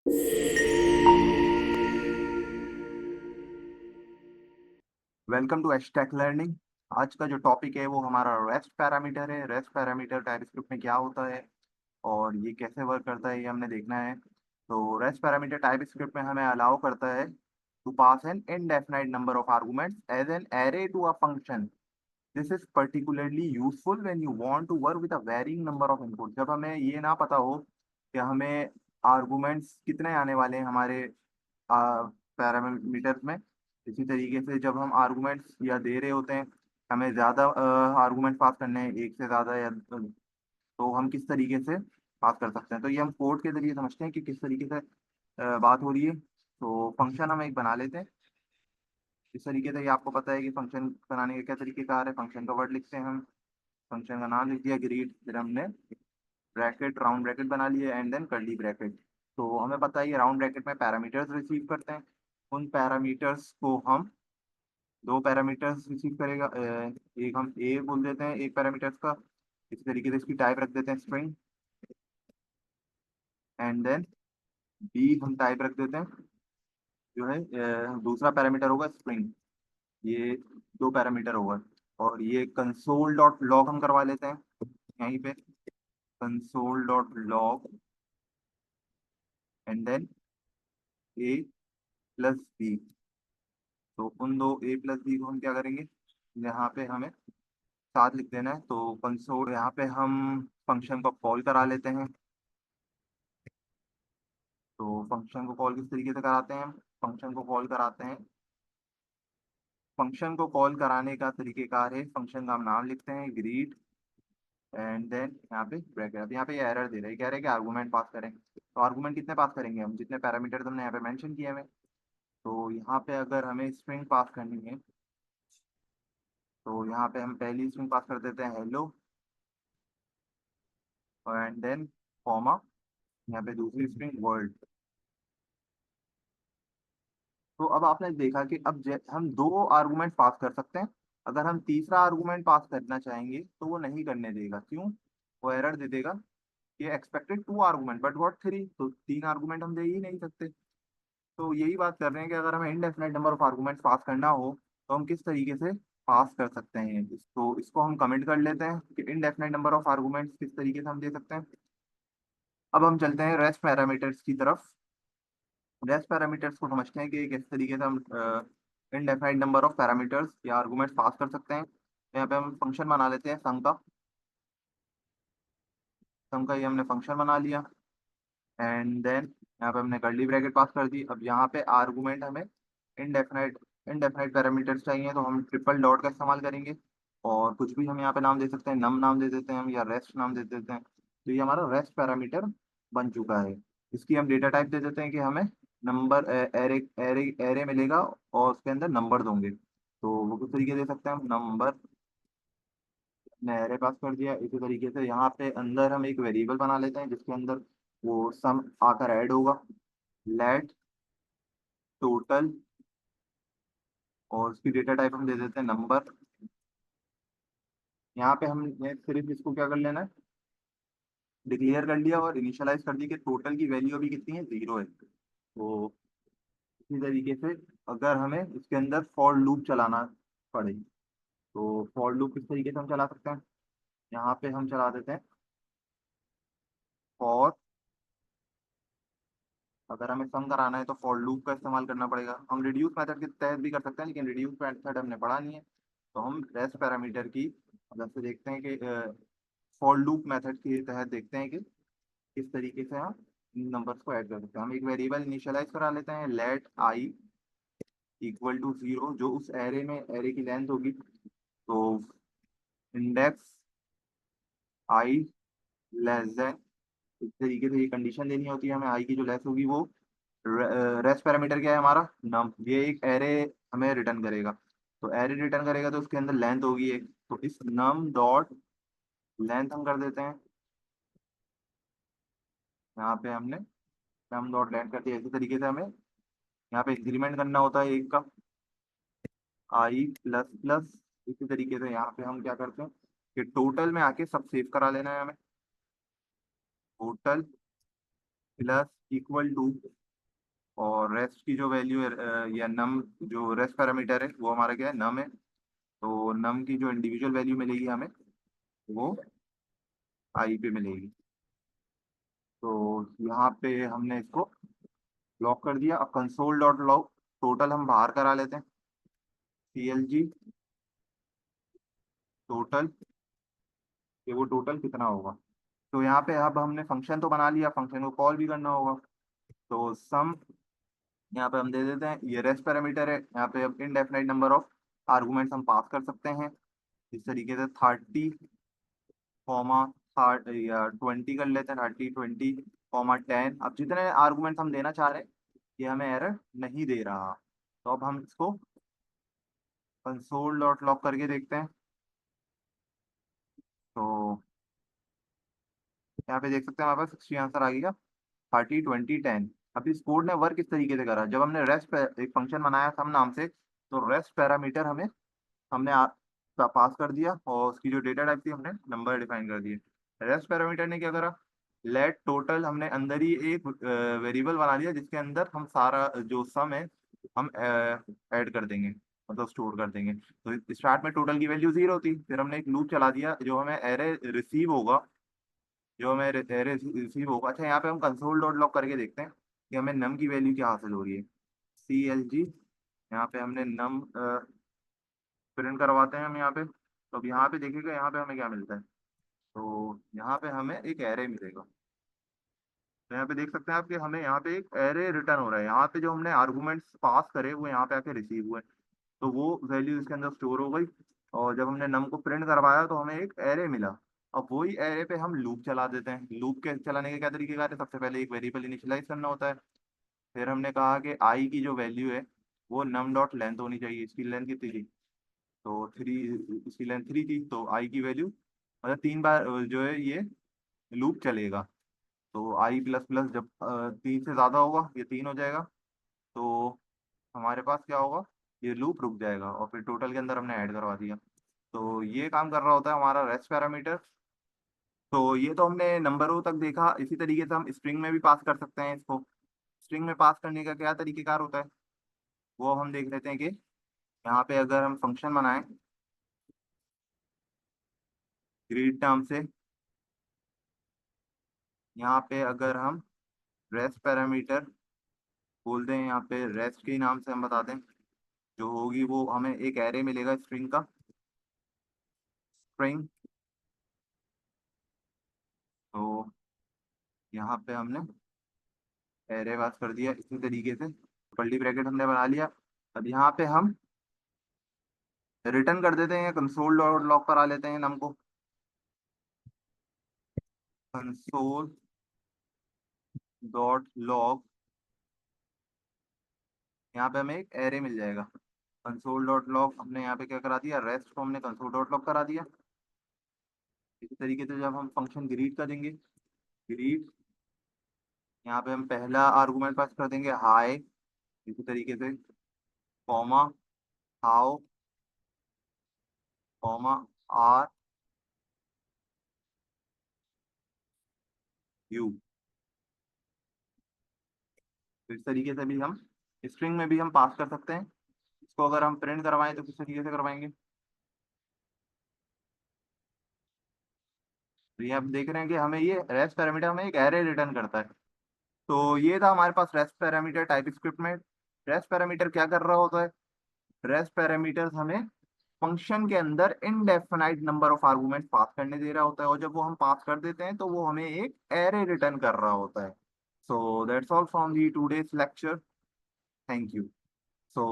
Welcome to एचटेक learning. आज का जो टॉपिक है वो हमारा रेस्ट पैरामीटर है। रेस्ट पैरामीटर टाइपस्क्रिप्ट में क्या होता है और ये कैसे वर्क करता है, ये हमने देखना है। तो रेस्ट पैरामीटर टाइपस्क्रिप्ट में हमें अलाउ करता है to pass an indefinite number of arguments as an array to a function. This is particularly useful when you want to work with a varying number of input. जब हमें ये ना पता हो कि हमें आर्गुमेंट्स कितने आने वाले हैं हमारे पैरामीटर्स में। इसी तरीके से जब हम आर्गुमेंट्स या दे रहे होते हैं, हमें ज़्यादा आर्गुमेंट पास करने हैं, एक से ज़्यादा या तो हम किस तरीके से पास कर सकते हैं। तो ये हम कोड के जरिए समझते हैं कि किस तरीके से बात हो रही है। तो फंक्शन हम एक बना लेते हैं इस तरीके से। ये आपको पता है कि फंक्शन बनाने के क्या तरीके कार है। फंक्शन का वर्ड लिखते हैं हम, फंक्शन का नाम लिख दिया ग्रीड, फिर हमने ब्रैकेट राउंड ब्रैकेट बना लिए एंड देन कर्ली ब्रैकेट। तो हमें पता है ये राउंड ब्रैकेट में पैरामीटर्स रिसीव करते हैं। उन पैरामीटर्स को हम दो पैरामीटर्स रिसीव करेगा। एक हम ए बोल देते हैं एक पैरामीटर्स का। इसी तरीके से इसकी टाइप रख देते हैं स्ट्रिंग, एंड देन बी हम टाइप रख देते हैं जो है दूसरा पैरामीटर होगा स्ट्रिंग। ये दो पैरामीटर होगा। और ये कंसोल डॉट लॉग हम करवा लेते हैं यहीं पे, console dot log and then A plus B. तो उन दो ए प्लस बी को हम क्या करेंगे, यहाँ पे हमें साथ लिख देना है। तो कंसोल यहाँ पे हम फंक्शन को कॉल करा लेते हैं। तो फंक्शन को कॉल किस तरीके से कराते हैं हम, फंक्शन को कॉल कराते हैं, फंक्शन को कॉल कराने का तरीकेकार है, फंक्शन का हम नाम लिखते हैं ग्रीट एंड देन यहाँ पे ब्रैकेट। अब यहाँ पे ये एरर दे रहा है, कह रहे हैं कि आर्गूमेंट पास करें। तो आर्गूमेंट कितने पास करेंगे हम, जितने पैरामीटर हमने यहाँ पे मेंशन किए हैं। तो यहाँ पे अगर हमें स्ट्रिंग पास करनी है तो यहाँ पे हम पहली स्ट्रिंग पास कर देते हैं हेलो एंड देन कॉमा, यहाँ पे दूसरी स्ट्रिंग वर्ल्ड। तो अब आपने देखा कि अब हम दो आर्गुमेंट पास कर सकते हैं। अगर हम तीसरा आर्गुमेंट पास करना चाहेंगे तो वो नहीं करने देगा। क्यों, वो एरर दे देगा कि expected two argument but what three. तो तीन आर्गुमेंट हम दे ही नहीं सकते। तो यही बात कर रहे हैं कि अगर हमें indefinite number of arguments pass करना हो तो हम किस तरीके से पास कर सकते हैं इसको हम कमेंट कर लेते हैं कि इनडेफिनाइट नंबर ऑफ आर्गुमेंट्स किस तरीके से हम दे सकते हैं। अब हम चलते हैं रेस्ट पैरामीटर्स की तरफ। रेस्ट पैरामीटर्स को समझते हैं कि किस तरीके से हम इनडेफिनाइट नंबर ऑफ पैरामीटर्स या आर्गुमेंट्स पास कर सकते हैं। तो यहाँ पे हम फंक्शन बना लेते हैं सम का। सम का ये हमने फंक्शन बना लिया एंड देन यहाँ पे हमने कर्ली ब्रैकेट पास कर दी। अब यहाँ पे आर्गुमेंट हमें इनडेफिनाइट इनडेफिनाइट पैरामीटर्स चाहिए तो हम ट्रिपल डॉट का इस्तेमाल करेंगे। और कुछ भी हम यहाँ पे नाम दे सकते हैं, नम नाम दे देते हैं हम या रेस्ट नाम दे देते हैं। तो ये हमारा रेस्ट पैरामीटर बन चुका है। इसकी हम डेटा टाइप दे देते हैं कि हमें नंबर एरे एरे एरे मिलेगा और उसके अंदर नंबर दोगे। तो वो किस तरीके दे सकते हैं हम, नंबर ने एरे पास कर दिया। इसी तरीके से यहाँ पे अंदर हम एक वेरिएबल बना लेते हैं जिसके अंदर वो सम आकर ऐड होगा। लेट टोटल, और उसकी डेटा टाइप हम दे देते हैं नंबर। यहाँ पे हमने सिर्फ इसको क्या कर लेना है, डिक्लेयर कर लिया और इनिशियलाइज कर दी कि टोटल की वैल्यू अभी कितनी है, जीरो है। तो इसी तरीके से अगर हमें इसके अंदर फॉर लूप चलाना पड़े तो फॉर लूप किस तरीके से हम चला सकते हैं, यहाँ पे हम चला देते हैं फॉर। अगर हमें सम कराना है तो फॉर लूप का इस्तेमाल करना पड़ेगा। हम रिड्यूस मेथड के तहत भी कर सकते हैं लेकिन रिड्यूस मेथड हमने पढ़ा नहीं है। तो हम रेस्ट पैरामीटर की मदद से देखते हैं कि फॉर लूप मेथड के तहत देखते हैं कि किस तरीके से हम इन नंबर्स को ऐड कर सकते हैं। हम एक वेरिएबल इनिशियलाइज करा लेते हैं let I equal to zero, जो उस एरे में एरे की लेंथ होगी। तो इंडेक्स आई लेस देन, इस तरीके से ये कंडीशन देनी होती है हमें, आई की जो लेस होगी वो। रेस्ट पैरामीटर क्या है हमारा, नम। ये एक एरे हमें रिटर्न करेगा। तो एरे रिटर्न करेगा तो उसके अंदर लेंथ होगी एक। तो इस नम डॉट लेंथ हम कर देते हैं, यहाँ पे हमने नम डॉट लेंथ कर दिया। इसी तरीके से हमें यहाँ पे इंक्रीमेंट करना होता है एक का, आई प्लस प्लस। इसी तरीके से यहाँ पे हम क्या करते हैं कि टोटल में आके सब सेव करा लेना है हमें, टोटल प्लस इक्वल टू, और रेस्ट की जो वैल्यू है या नम, जो रेस्ट पैरामीटर है वो हमारा क्या है, नम है। तो नम की जो इंडिविजुअल वैल्यू मिलेगी हमें, वो आई पे मिलेगी। तो यहाँ पे हमने इसको लॉक कर दिया। अब कंसोल डॉट लॉग टोटल हम बाहर करा लेते हैं। CLG टोटल, ये वो टोटल कितना होगा। तो यहाँ पे अब हमने फंक्शन तो बना लिया, फंक्शन को कॉल भी करना होगा। तो सम यहाँ पे हम दे देते हैं, ये रेस्ट पैरामीटर है, यहाँ पे अब इनडेफिनाइट नंबर ऑफ आर्गुमेंट्स हम पास कर सकते हैं। इस तरीके से 30 कॉमा या 20 कर लेते हैं, 30 20 कॉमा 10। अब जितने आर्गुमेंट्स हम देना चाह रहे हैं ये हमें एरर नहीं दे रहा। तो अब हम इसको कंसोल डॉट लॉग करके देखते हैं। तो यहाँ पे देख सकते हैं हमारे पास 60 आंसर आ गया, 30 20 10। अब इस कोड ने वर्क इस तरीके से करा, जब हमने रेस्ट एक फंक्शन बनाया सम नाम से, तो रेस्ट पैरामीटर हमें हमने पास कर दिया, और उसकी जो डेटा टाइप थी हमने नंबर डिफाइन कर दिए। रेस्ट पैरामीटर ने क्या करा, लेट टोटल हमने अंदर ही एक वेरिएबल बना लिया जिसके अंदर हम सारा जो सम है हम ऐड कर देंगे, मतलब स्टोर कर देंगे। तो स्टार्ट में टोटल की वैल्यू 0 थी, फिर हमने एक लूप चला दिया जो हमें एरे रिसीव होगा, जो हमें एरे रिसीव होगा। अच्छा, यहाँ पे हम कंसोल डॉट लॉग करके देखते हैं कि हमें नम की वैल्यू क्या हासिल हो रही है। CLG, यहाँ पे हमने नम प्रिंट करवाते हैं हम यहाँ पे। तो अब यहाँ पे देखिएगा, यहाँ पे हमें क्या मिलता है। तो यहाँ पे हमें एक एरे मिलेगा। तो यहाँ पे देख सकते हैं आप कि हमें यहाँ पे एक एरे रिटर्न हो रहा है। यहाँ पे जो हमने आर्गुमेंट्स पास करे वो यहाँ पे आके रिसीव हुए, तो वो वैल्यू इसके अंदर स्टोर हो गई। और जब हमने नम को प्रिंट करवाया तो हमें एक एरे मिला। अब वही एरे पे हम लूप चला देते हैं। लूप के चलाने के क्या तरीके कार है, सबसे पहले एक वेरिएबल इनिशियलाइज करना होता है। फिर हमने कहा कि आई की जो वैल्यू है वो नम डॉट लेंथ होनी चाहिए। इसकी लेंथ कितनी थी, तो 3, इसकी लेंथ 3 थी, तो आई की वैल्यू मतलब 3 बार जो है ये लूप चलेगा। तो आई प्लस प्लस जब 3 से ज़्यादा होगा, ये 3 हो जाएगा, तो हमारे पास क्या होगा, ये लूप रुक जाएगा, और फिर टोटल के अंदर हमने ऐड करवा दिया। तो ये काम कर रहा होता है हमारा रेस्ट पैरामीटर। तो ये तो हमने नंबरों तक देखा। इसी तरीके से हम स्ट्रिंग में भी पास कर सकते हैं इसको। स्ट्रिंग में पास करने का क्या तरीकेकार होता है, वो हम देख लेते हैं कि यहाँ पे अगर हम फंक्शन बनाएं ग्रीड टर्म से, यहाँ पे अगर हम रेस्ट पैरामीटर बोल दें, यहाँ पे रेस्ट के ही नाम से हम बता दें, जो होगी वो हमें एक एरे मिलेगा स्ट्रिंग का, स्ट्रिंग। तो यहाँ पे हमने एरे पास कर दिया इसी तरीके से, कर्ली ब्रैकेट हमने बना लिया। अब यहाँ पे हम रिटर्न कर देते हैं, कंसोल डॉट लॉग करा लेते हैं नम को। कंसोल डॉट लॉग, यहाँ पे हमें एक एरे मिल जाएगा। कंसोल डॉट लॉग हमने यहाँ पे क्या करा दिया, रेस्ट को हमने कंसोल डॉट लॉग करा दिया। इसी तरीके से जब हम फंक्शन ग्रीट करेंगे, ग्रीट, यहाँ पे हम पहला आर्गुमेंट पास कर देंगे हाई, इसी तरीके से comma how, comma are you. तो इस तरीके से भी हम स्ट्रिंग में भी हम पास कर सकते हैं। इसको अगर हम प्रिंट करवाएं तो किस तरीके से करवाएंगे। तो ये आप देख रहे हैं कि हमें ये रेस्ट पैरामीटर हमें एक एरे रिटर्न करता है। तो ये था हमारे पास रेस्ट पैरामीटर टाइप स्क्रिप्ट में। रेस्ट पैरामीटर क्या कर रहा होता है, रेस्ट पैरामीटर हमें फंक्शन के अंदर इनडेफिनाइट नंबर ऑफ आर्गुमेंट पास करने दे रहा होता है, और जब वो हम पास कर देते हैं तो वो हमें एक एरे रिटर्न कर रहा होता है। So that's all from the today's lecture. Thank you. So